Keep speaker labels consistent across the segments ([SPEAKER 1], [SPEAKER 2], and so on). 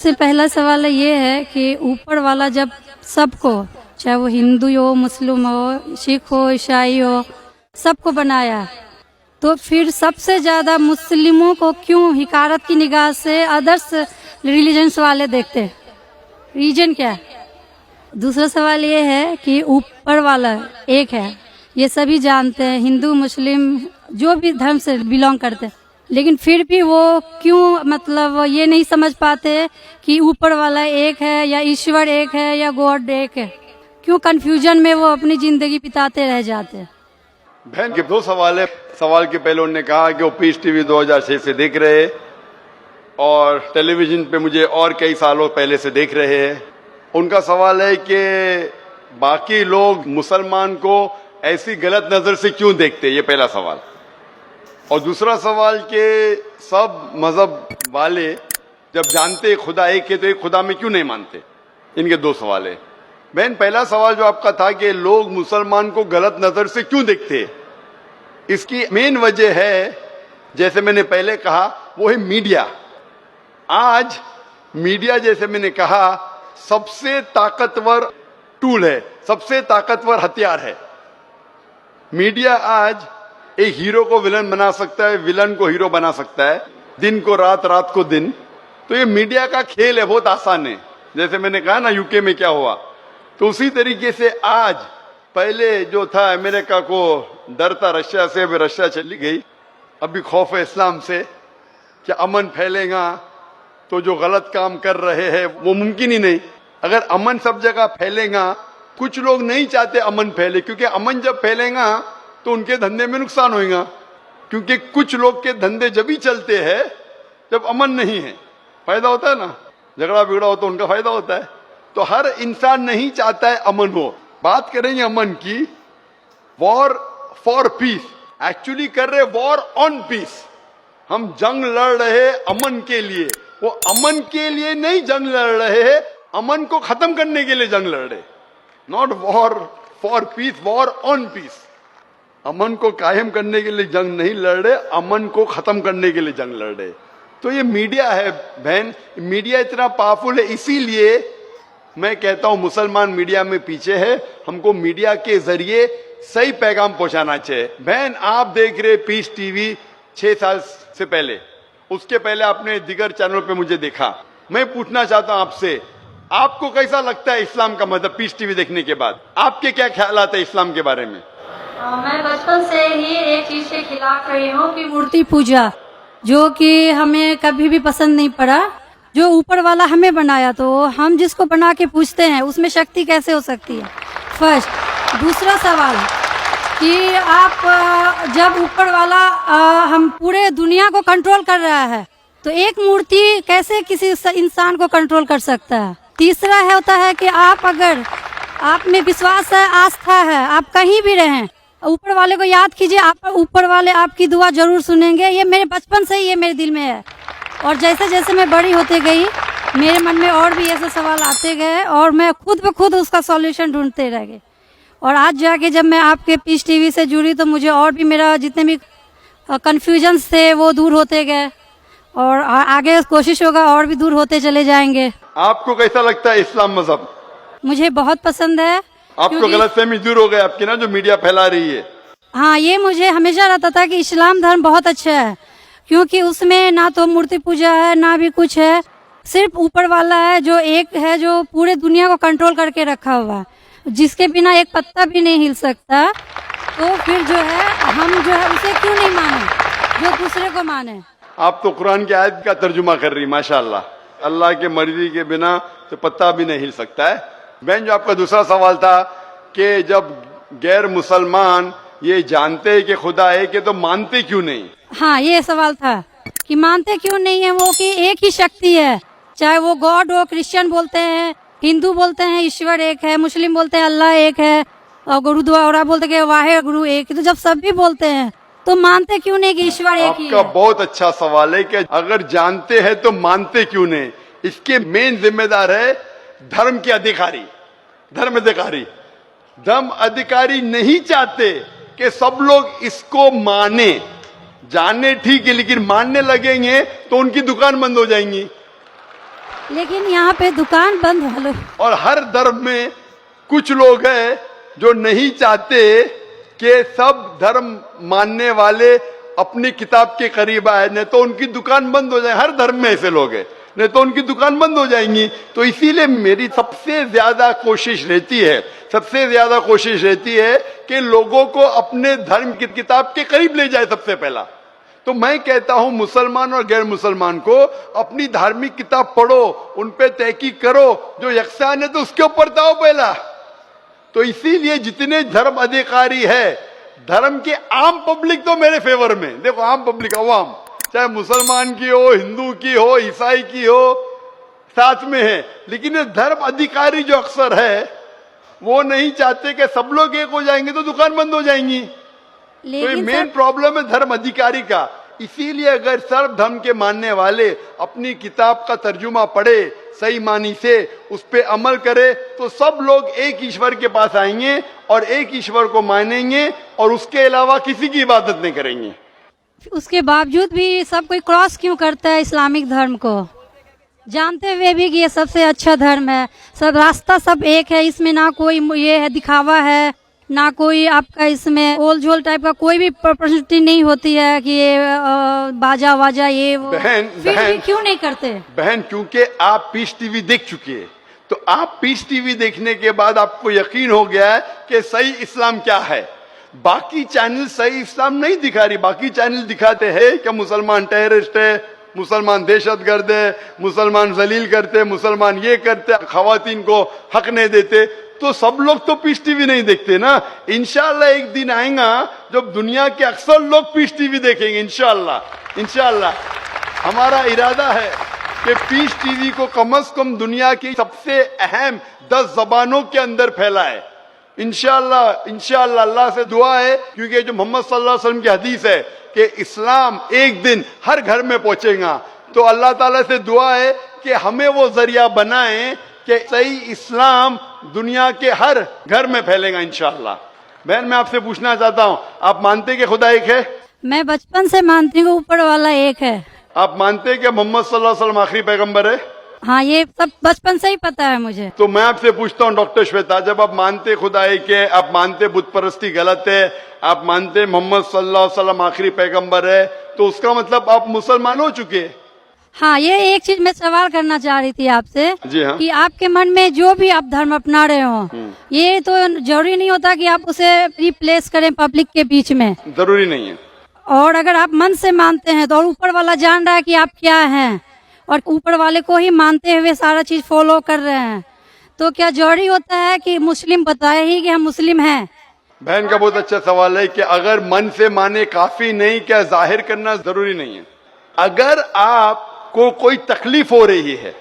[SPEAKER 1] से पहला सवाल ये है कि ऊपर वाला जब सबको, चाहे वो हिंदू हो, मुस्लिम हो, सिख हो, ईसाई हो, सबको बनाया, तो फिर सबसे ज़्यादा मुस्लिमों को क्यों हिकारत की निगाह से अदर्स रिलीजन्स वाले देखते हैं? रीजन क्या है? दूसरा सवाल ये है कि ऊपर वाला एक है, ये सभी जानते हैं, हिंदू मुस्लिम जो भी धर्म से बिलोंग करते हैं, लेकिन फिर भी वो क्यों मतलब ये नहीं समझ पाते कि ऊपर वाला एक है या ईश्वर एक है या गॉड एक है? क्यों कंफ्यूजन में वो अपनी जिंदगी बिताते रह जाते हैं?
[SPEAKER 2] बहन के दो सवाल है। सवाल के पहले उन्होंने कहा कि वो पीस टीवी 2006 से देख रहे हैं और टेलीविजन पे मुझे और कई सालों पहले से देख रहे हैं। उनका सवाल है कि बाकी लोग मुसलमान को ऐसी गलत नजर से क्यों देखते, ये पहला सवाल। और दूसरा सवाल कि सब मजहब वाले जब जानते खुदा एक है तो एक खुदा में क्यों नहीं मानते? इनके दो सवाल है। बहन, पहला सवाल जो आपका था कि लोग मुसलमान को गलत नजर से क्यों देखते हैं, इसकी मेन वजह है, जैसे मैंने पहले कहा, वो है मीडिया। आज मीडिया, जैसे मैंने कहा, सबसे ताकतवर टूल है, सबसे ताकतवर हथियार है। मीडिया आज एक हीरो को विलन बना सकता है, विलन को हीरो बना सकता है, दिन को रात, रात को दिन। तो ये मीडिया का खेल है, बहुत आसान है। जैसे मैंने कहा ना यूके में क्या हुआ, तो उसी तरीके से आज पहले जो था अमेरिका को डर था रशिया से, अभी रशिया चली गई। अभी खौफ है इस्लाम से कि अमन फैलेगा तो जो गलत काम कर रहे हैं वो मुमकिन ही नहीं। अगर अमन सब जगह फैलेगा, कुछ लोग नहीं चाहते अमन फैले, क्योंकि अमन जब फैलेगा तो उनके धंधे में नुकसान होगा, क्योंकि कुछ लोग के धंधे जब ही चलते हैं जब अमन नहीं है। फायदा होता है ना, झगड़ा बिगड़ा हो तो उनका फायदा होता है। तो हर इंसान नहीं चाहता है अमन हो। बात करेंगे अमन की, वॉर फॉर पीस, एक्चुअली कर रहे वॉर ऑन पीस। हम जंग लड़ रहे अमन के लिए, वो अमन के लिए नहीं जंग लड़ रहे हैं, अमन को खत्म करने के लिए जंग लड़ रहे। Not war for peace, war on peace. अमन को कायम करने के लिए जंग नहीं लड़ रहे, अमन को खत्म करने के लिए जंग लड़ रहे। तो ये मीडिया है बहन, मीडिया इतना पावरफुल है, इसीलिए मैं कहता हूं मुसलमान मीडिया में पीछे है। हमको मीडिया के जरिए सही पैगाम पहुंचाना चाहिए। बहन, आप देख रहे पीस टीवी 6 साल से पहले, उसके पहले आपने दिगर चैनल पे मुझे देखा। मैं पूछना चाहता हूं आपसे, आपको कैसा लगता है इस्लाम का मजहब पीस टीवी देखने के बाद? आपके क्या ख्यालात है इस्लाम के बारे में?
[SPEAKER 1] मैं बचपन से ही एक चीज के खिलाफ रही हूँ कि मूर्ति पूजा, जो कि हमें कभी भी पसंद नहीं पड़ा। जो ऊपर वाला हमें बनाया, तो हम जिसको बना के पूछते हैं उसमें शक्ति कैसे हो सकती है? फर्स्ट। दूसरा सवाल कि आप जब ऊपर वाला हम पूरे दुनिया को कंट्रोल कर रहा है, तो एक मूर्ति कैसे किसी इंसान को कंट्रोल कर सकता है? तीसरा है होता है कि आप अगर आप में विश्वास है, आस्था है, आप कहीं भी रहें, ऊपर वाले को याद कीजिए, आप ऊपर वाले आपकी दुआ जरूर सुनेंगे। ये मेरे बचपन से ही ये मेरे दिल में है, और जैसे जैसे मैं बड़ी होते गई मेरे मन में और भी ऐसे सवाल आते गए और मैं खुद ब खुद उसका सॉल्यूशन ढूंढते रह गई। और आज जाके जब मैं आपके पीस टीवी से जुड़ी तो मुझे और भी मेरा जितने भी कन्फ्यूजन्स थे वो दूर होते गए, और आगे कोशिश होगा और भी दूर होते चले जाएंगे।
[SPEAKER 2] आपको कैसा लगता है इस्लाम मजहब?
[SPEAKER 1] मुझे बहुत पसंद है।
[SPEAKER 2] आपको गलतफहमी दूर हो गई आपकी ना, जो मीडिया फैला रही है?
[SPEAKER 1] हाँ, ये मुझे हमेशा रहता था कि इस्लाम धर्म बहुत अच्छा है, क्योंकि उसमें ना तो मूर्ति पूजा है ना भी कुछ है, सिर्फ ऊपर वाला है जो एक है, जो पूरे दुनिया को कंट्रोल करके रखा हुआ है, जिसके बिना एक पत्ता भी नहीं हिल सकता। तो फिर जो है हम जो है उसे क्यों नहीं माने, जो दूसरे को माने?
[SPEAKER 2] आप तो कुरान की आयत का तर्जुमा कर रही, माशाअल्लाह। अल्लाह के मर्जी के बिना तो पत्ता भी नहीं हिल सकता है। बहन, जो आपका दूसरा सवाल था कि जब गैर मुसलमान ये जानते हैं कि खुदा है कि तो मानते क्यों नहीं?
[SPEAKER 1] हाँ, ये सवाल था कि मानते क्यों नहीं है वो, कि एक ही शक्ति है, चाहे वो गॉड हो, क्रिश्चियन बोलते हैं, हिंदू बोलते हैं ईश्वर एक है, मुस्लिम बोलते हैं अल्लाह एक है, और गुरुद्वारा बोलते हैं वाहे गुरु एक। तो जब सब भी बोलते हैं तो मानते क्यों नहीं कि ईश्वर एक ही है?
[SPEAKER 2] आपका बहुत अच्छा सवाल है कि अगर जानते हैं तो मानते क्यों नहीं। इसके मेन जिम्मेदार है धर्म के अधिकारी, धर्म अधिकारी। धर्म अधिकारी नहीं चाहते कि सब लोग इसको माने। जाने ठीक है, लेकिन मानने लगेंगे तो उनकी दुकान बंद हो जाएंगी।
[SPEAKER 1] लेकिन यहाँ पे दुकान बंद वालों
[SPEAKER 2] और हर धर्म में कुछ लोग हैं जो नहीं चाहते कि सब धर्म मानने वाले अपनी किताब के करीब आए, नहीं तो उनकी दुकान बंद हो जाए। हर धर्म में ऐसे लोग हैं, नहीं तो उनकी दुकान बंद हो जाएंगी। तो इसीलिए मेरी सबसे ज्यादा कोशिश रहती है कि लोगों को अपने धर्म की किताब के करीब ले जाए सबसे पहला। तो मैं कहता हूं मुसलमान और गैर मुसलमान को अपनी धार्मिक किताब पढ़ो, उन पे तहकीक करो, जो यकसान है तो उसके ऊपर जाओ पहला। तो इसीलिए जितने धर्म अधिकारी है, धर्म के आम पब्लिक तो मेरे फेवर में, देखो आम पब्लिक अवाम, चाहे मुसलमान की हो, हिंदू की हो, ईसाई की हो, साथ में है। लेकिन ये धर्म अधिकारी जो अक्सर है वो नहीं चाहते कि सब लोग एक हो जाएंगे तो दुकान बंद हो जाएंगी। तो ये मेन प्रॉब्लम है धर्म अधिकारी का। इसीलिए अगर सर्व धर्म के मानने वाले अपनी किताब का तर्जुमा पढ़े, सही मानी से उस पे अमल करे, तो सब लोग एक ईश्वर के पास आएंगे और एक ईश्वर को मानेंगे और उसके अलावा किसी की इबादत नहीं करेंगे।
[SPEAKER 1] उसके बावजूद भी सब कोई क्रॉस क्यों करता है इस्लामिक धर्म को, जानते हुए भी कि ये सबसे अच्छा धर्म है, सब रास्ता सब एक है, इसमें ना कोई ये है दिखावा है, ना कोई आपका इसमें ओल झोल टाइप का कोई भी प्रॉपर्टी नहीं होती है कि ये बाजा वाजा ये वो। फिर भी क्यों नहीं करते
[SPEAKER 2] बहन? क्योंकि आप पीस टीवी देख चुकी है, तो आप पीस टीवी देखने के बाद आपको यकीन हो गया है कि सही इस्लाम क्या है। बाकी चैनल सही इस्लाम नहीं दिखा रही। बाकी चैनल दिखाते हैं कि मुसलमान टेररिस्ट है, मुसलमान दहशतगर्द है, मुसलमान जलील करते, मुसलमान ये करते, खवातीन को हक नहीं देते। तो सब लोग तो पीस टीवी नहीं देखते ना। इंशाल्लाह एक दिन आएगा जब दुनिया के अक्सर लोग पीस टीवी देखेंगे। इंशाल्लाह हमारा इरादा है कि पीस टीवी को कम से कम दुनिया की सबसे अहम 10 जबानों के अंदर फैलाए। इंशाल्लाह अल्लाह से दुआ है, क्योंकि जो मोहम्मद सल्लल्लाहु अलैहि वसल्लम की हदीस है कि इस्लाम एक दिन हर घर में पहुंचेगा। तो अल्लाह ताला से दुआ है कि हमें वो जरिया बनाए कि सही इस्लाम दुनिया के हर घर में फैलेगा इंशाल्लाह। बहन मैं आपसे पूछना चाहता हूँ, आप मानते कि खुदा एक है?
[SPEAKER 1] मैं बचपन से मानती हूँ ऊपर वाला एक है।
[SPEAKER 2] आप मानते कि मोहम्मद सल्लल्लाहु अलैहि वसल्लम आखिरी पैगंबर है?
[SPEAKER 1] हाँ, ये सब बचपन से ही पता है मुझे।
[SPEAKER 2] तो मैं आपसे पूछता हूँ डॉक्टर श्वेता, जब आप मानते खुदा एक है, आप मानते बुत परस्ती गलत है, आप मानते मोहम्मद सल्लल्लाहु अलैहि वसल्लम आखिरी पैगंबर है, तो उसका मतलब आप मुसलमान हो चुके।
[SPEAKER 1] हाँ, ये एक चीज मैं सवाल करना चाह रही थी आपसे।
[SPEAKER 2] जी हाँ।
[SPEAKER 1] कि आपके मन में जो भी आप धर्म अपना रहे हो, ये तो जरूरी नहीं होता कि आप उसे रिप्लेस करें पब्लिक के बीच में।
[SPEAKER 2] जरूरी नहीं है।
[SPEAKER 1] और अगर आप मन से मानते हैं तो, और ऊपर वाला जान रहा है कि आप क्या हैं, और ऊपर वाले को ही मानते हुए सारा चीज फॉलो कर रहे हैं, तो क्या जरूरी होता है कि मुस्लिम बताए ही कि हम मुस्लिम हैं?
[SPEAKER 2] बहन का बहुत अच्छा सवाल है कि अगर मन से माने काफी नहीं, क्या जाहिर करना जरूरी नहीं है? अगर आपको कोई तकलीफ हो रही है,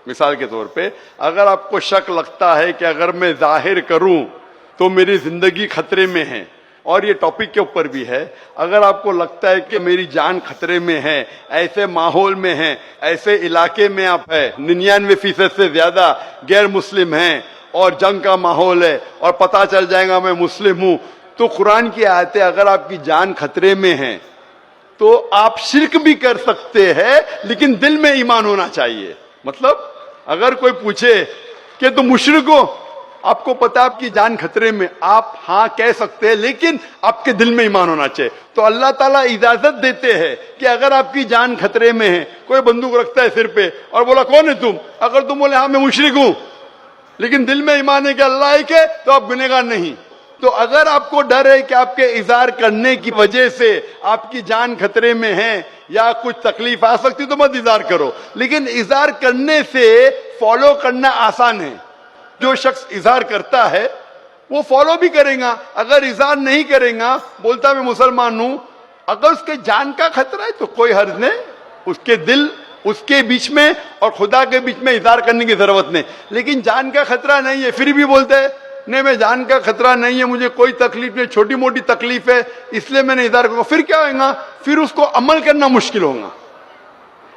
[SPEAKER 2] मिसाल के तौर पे अगर आपको शक लगता है कि अगर मैं जाहिर करूं तो मेरी जिंदगी खतरे में है, और ये टॉपिक के ऊपर भी है, अगर आपको लगता है कि मेरी जान खतरे में है, ऐसे माहौल में है, ऐसे इलाके में आप है, 99% से ज्यादा गैर मुस्लिम हैं और जंग का माहौल है और पता चल जाएगा मैं मुस्लिम हूं, तो कुरान की आयतें, अगर आपकी जान खतरे में है तो आप शिर्क भी कर सकते हैं, लेकिन दिल में ईमान होना चाहिए। मतलब अगर कोई पूछे कि तुम मुशरिक हो, आपको पता है आपकी जान खतरे में, आप हाँ कह सकते हैं, लेकिन आपके दिल में ईमान होना चाहिए। तो अल्लाह ताला इजाजत देते हैं कि अगर आपकी जान खतरे में है, कोई बंदूक रखता है सिर पे और बोला कौन है तुम, अगर तुम बोले हाँ मैं मुशरिक हूं, लेकिन दिल में ईमान है कि अल्लाह एक है, तो आप गुनहगार नहीं। तो अगर आपको डर है कि आपके इज़हार करने की वजह से आपकी जान खतरे में है या कुछ तकलीफ आ सकती, तो मत इज़हार करो। लेकिन इज़हार करने से फॉलो करना आसान है। जो शख्स इज़हार करता है वो फॉलो भी करेगा। अगर इज़हार नहीं करेगा, बोलता मैं मुसलमान हूं, अगर उसके जान का खतरा है तो कोई हर्ज नहीं, उसके दिल उसके बीच में और खुदा के बीच में इज़हार करने की जरूरत नहीं। लेकिन जान का खतरा नहीं है, फिर भी बोलते हैं नहीं मैं जान का खतरा नहीं है, मुझे कोई तकलीफ नहीं, छोटी मोटी तकलीफ है इसलिए मैंने इज़हार करूंगा, फिर क्या होगा? फिर उसको अमल करना मुश्किल होगा।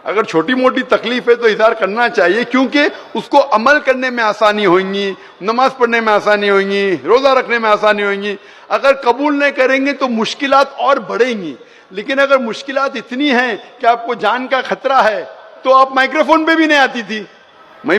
[SPEAKER 2] अगर छोटी मोटी तकलीफ है तो इज़हार करना चाहिए, क्योंकि उसको अमल करने में आसानी होगी, नमाज पढ़ने में आसानी होगी, रोजा रखने में आसानी होगी। अगर कबूल नहीं करेंगे तो मुश्किलात और बढ़ेंगी। लेकिन अगर मुश्किलात इतनी हैं कि आपको जान का खतरा है, तो आप माइक्रोफोन पे भी नहीं आती थी, मैं